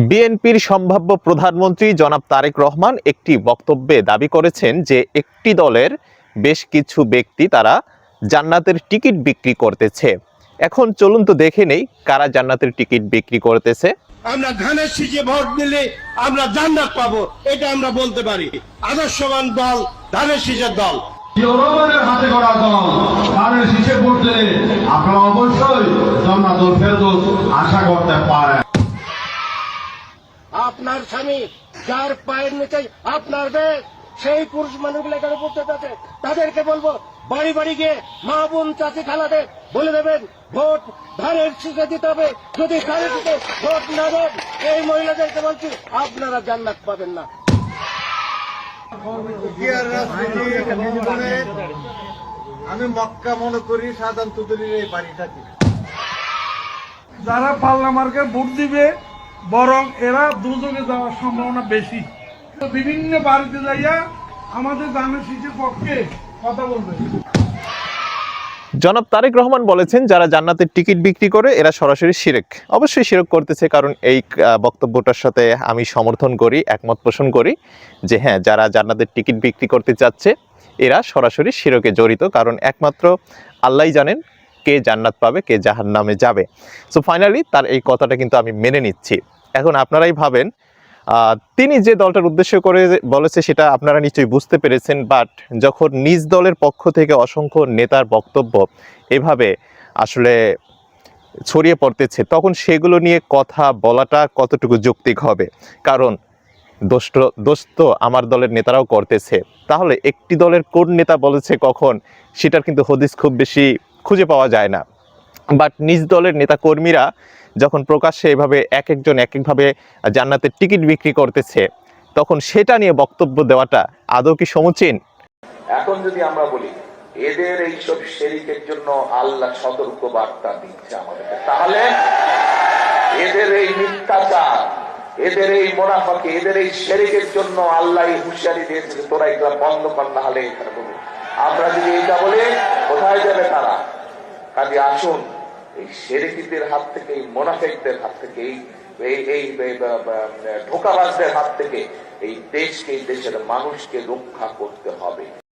বিএনপির সম্ভাব্য প্রধানমন্ত্রী জনাব তারেক রহমান একটি বক্তব্যে দাবি করেছেন যে একটি দলের বেশ কিছু ব্যক্তি তারা জান্নাতের টিকিট বিক্রি করতেছে। এখন চলুন তো দেখে নেই কারা জান্নাতের টিকিট বিক্রি করতেছে। আমরা ধানের শীষে ভোট দিলে আমরা জান্নাত পাবো, এটা আমরা বলতে পারি। আদর্শবান দল ধানের শীষের দল, জনগণের হাতে গড়া দল ধানের শীষে ভোট দিলে আপনারা অবশ্যই জান্নাতুল ফেরদৌস আশা করতে পারেন। আপনার স্বামী যার পায়ের নিচে আপনার বেশ, সেই পুরুষ মানুষগুলো এখানে উপস্থিত আছে, তাদেরকে বলবো বাড়ি বাড়ি গিয়ে মা বোন চাচি খালাদের বলে দেবেন ভোট ধানের শীষে দিতে হবে। যদি ধানের শীষে ভোট না দেন, এই মহিলাদেরকে বলছি আপনারা জান্নাত পাবেন না। আমি মক্কা মনে করি সাধারণ তুদুরির এই বাড়ি থাকি। যারা পাল্লা মার্কে ভোট দিবে বরং এরা দুজনে যাওয়ার সম্ভাবনা বেশি। বিভিন্ন বাড়িতে যাইয়া আমাদের ধানের শীষের পক্ষে কথা বলবে। জনাব তারেক রহমান বলেছেন যারা জান্নাতের টিকিট বিক্রি করে এরা সরাসরি শিরক, অবশ্যই শিরক করতেছে। কারণ এই বক্তব্যটার সাথে আমি সমর্থন করি, একমত পোষণ করি যে হ্যাঁ, যারা জান্নাতের টিকিট বিক্রি করতে চাচ্ছে এরা সরাসরি শিরকে জড়িত। কারণ একমাত্র আল্লাহই জানেন কে জান্নাত পাবে, কে জাহান্নামে যাবে। সো ফাইনালি তার এই কথাটা কিন্তু আমি মেনে নিচ্ছি। এখন আপনারাই ভাবেন তিনি যে দলটার উদ্দেশ্য করে বলেছে সেটা আপনারা নিশ্চয়ই বুঝতে পেরেছেন। বাট যখন নিজ দলের পক্ষ থেকে অসংখ্য নেতার বক্তব্য এভাবে আসলে ছড়িয়ে পড়তেছে, তখন সেগুলো নিয়ে কথা বলাটা কতটুকু যৌক্তিক হবে? কারণ দোষ তো আমার দলের নেতারাও করতেছে। তাহলে একটি দলের কোন নেতা বলেছে কখন, সেটার কিন্তু হদিস খুব বেশি খুঁজে পাওয়া যায় না। বাট নিজ দলের নেতা কর্মীরা যখন প্রকাশ্যে এভাবে এক একজন এক একভাবে জান্নাতের টিকিট বিক্রি করতেছে, তখন সেটা নিয়ে বক্তব্য দেওয়াটা আদৌ কি সমীচীন? এখন যদি আমরা বলি এদের এইসব শিরকের জন্য আল্লাহ সতর্ক বার্তা দিচ্ছে আমাদেরকে, তাহলে এদের এই মিথ্যাচার, এদের এই মুনাফিকি, এদের এই শিরকের জন্য আল্লাহ হুঁশিয়ারি দিয়েছে তোরা এগুলা বন্ধ কর, না হলে এখানে বলবো। আমরা যদি এটা বলি কোথায় যাবে তারা? কাজে আসুন এই শিরকিদের হাত থেকে, এই মুনাফিকদের হাত থেকে, এই ধোঁকাবাজদের হাত থেকে এই দেশকে, এই দেশের মানুষকে রক্ষা করতে হবে।